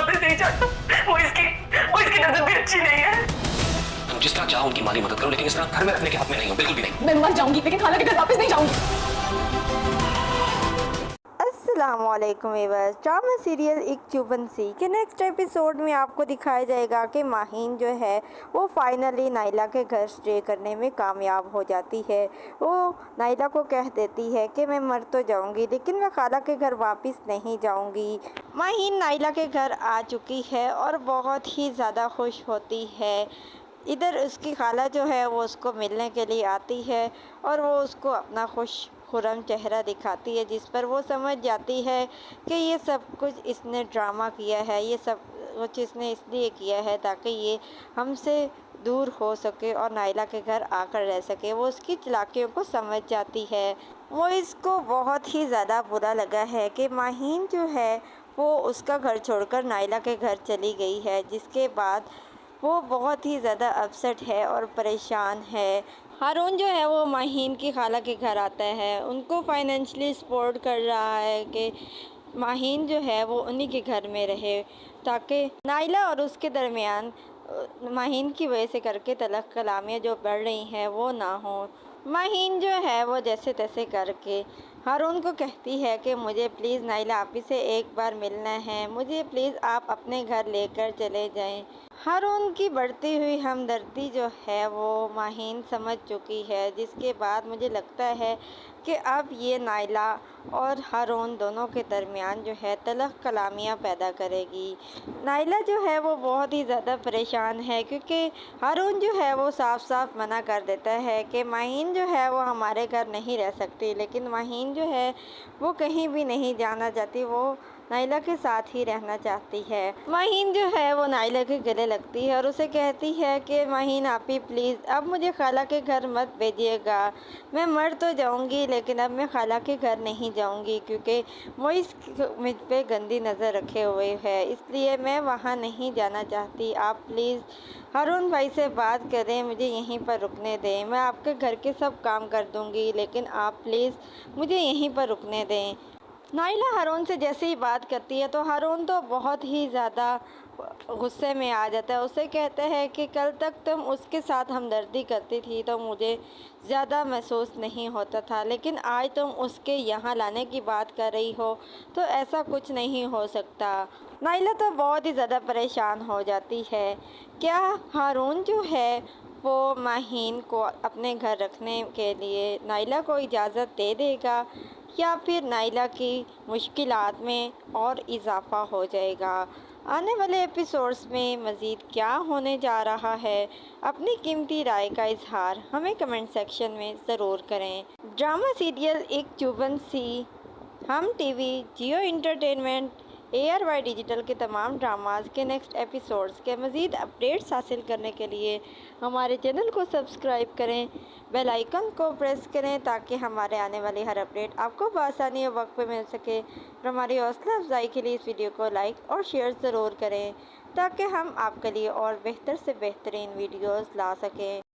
वापस नहीं चाहता। वो इसकी नजर भी अच्छी नहीं है। तुम जिस तरह चाहो उनकी माली मदद करो, लेकिन इस तरह घर में रखने के हक में नहीं हो, बिल्कुल भी नहीं। मैं मर जाऊंगी लेकिन खाला के घर वापस नहीं जाऊंगी। अस्सलामुअलैकुम व्यूअर्स, ड्रामा सीरियल एक चुभन सी के नेक्स्ट एपिसोड में आपको दिखाया जाएगा कि माहीन जो है वो फाइनली नाइला के घर स्टे करने में कामयाब हो जाती है। वो नाइला को कह देती है कि मैं मर तो जाऊंगी लेकिन मैं खाला के घर वापस नहीं जाऊंगी। माहीन नाइला के घर आ चुकी है और बहुत ही ज़्यादा खुश होती है। इधर उसकी खाला जो है वो उसको मिलने के लिए आती है और वो उसको अपना खुर्रम चेहरा दिखाती है, जिस पर वो समझ जाती है कि ये सब कुछ इसने ड्रामा किया है, ये सब कुछ इसने इसलिए किया है ताकि ये हमसे दूर हो सके और नाइला के घर आकर रह सके। वो उसकी चालाकियों को समझ जाती है। वो इसको बहुत ही ज़्यादा बुरा लगा है कि माहीन जो है वो उसका घर छोड़कर नाइला के घर चली गई है, जिसके बाद वो बहुत ही ज़्यादा अपसेट है और परेशान है। हारून जो है वो माहीन की खाला के घर आता है, उनको फाइनेंशियली सपोर्ट कर रहा है कि माहीन जो है वो उन्हीं के घर में रहे ताकि नाइला और उसके दरमियान माहीन की वजह से करके तलख कलामियाँ जो बढ़ रही हैं वो ना हो। माहीन जो है वो जैसे तैसे करके हारून को कहती है कि मुझे प्लीज़ नाइला आप ही से एक बार मिलना है, मुझे प्लीज़ आप अपने घर लेकर चले जाएं। हारून की बढ़ती हुई हमदर्दी जो है वो माहीन समझ चुकी है, जिसके बाद मुझे लगता है कि अब ये नाइला और हारून दोनों के दरमियान जो है तलख कलामियाँ पैदा करेगी। नाइला जो है वो बहुत ही ज़्यादा परेशान है क्योंकि हारून जो है वो साफ साफ मना कर देता है कि माहीन जो है वो हमारे घर नहीं रह सकती, लेकिन माहीन जो है वो कहीं भी नहीं जाना चाहती, वो नाइला के साथ ही रहना चाहती है। माहीन जो है वो नाइला के गले लगती है और उसे कहती है कि माहीन आप ही प्लीज़ अब मुझे खाला के घर मत भेजिएगा, मैं मर तो जाऊंगी लेकिन अब मैं खाला के घर नहीं जाऊंगी क्योंकि वो मुझ पे गंदी नज़र रखे हुए है, इसलिए मैं वहाँ नहीं जाना चाहती। आप प्लीज़ हारून भाई से बात करें, मुझे यहीं पर रुकने दें, मैं आपके घर के सब काम कर दूंगी लेकिन आप प्लीज़ मुझे यहीं पर रुकने दें। नाइला हारून से जैसे ही बात करती है तो हारून तो बहुत ही ज़्यादा गुस्से में आ जाता है। उसे कहते हैं कि कल तक तुम उसके साथ हमदर्दी करती थी तो मुझे ज़्यादा महसूस नहीं होता था, लेकिन आज तुम उसके यहाँ लाने की बात कर रही हो तो ऐसा कुछ नहीं हो सकता। नाइला तो बहुत ही ज़्यादा परेशान हो जाती है। क्या हारून जो है वो माहीन को अपने घर रखने के लिए नाइला को इजाज़त दे देगा या फिर नाइला की मुश्किलात में और इजाफ़ा हो जाएगा? आने वाले एपिसोड्स में मज़ीद क्या होने जा रहा है, अपनी कीमती राय का इजहार हमें कमेंट सेक्शन में ज़रूर करें। ड्रामा सीरियल एक चुभन सी हम टीवी, जियो इंटरटेनमेंट, ARY डिजिटल के तमाम ड्रामाज के नेक्स्ट एपिसोड्स के मज़ीद अपडेट्स हासिल करने के लिए हमारे चैनल को सब्सक्राइब करें, बेल आइकन को प्रेस करें ताकि हमारे आने वाली हर अपडेट आपको बआसानी और वक्त पे मिल सके। और हमारी हौसला अफजाई के लिए इस वीडियो को लाइक और शेयर ज़रूर करें ताकि हम आपके लिए और बेहतर से बेहतरीन वीडियोज़ ला सकें।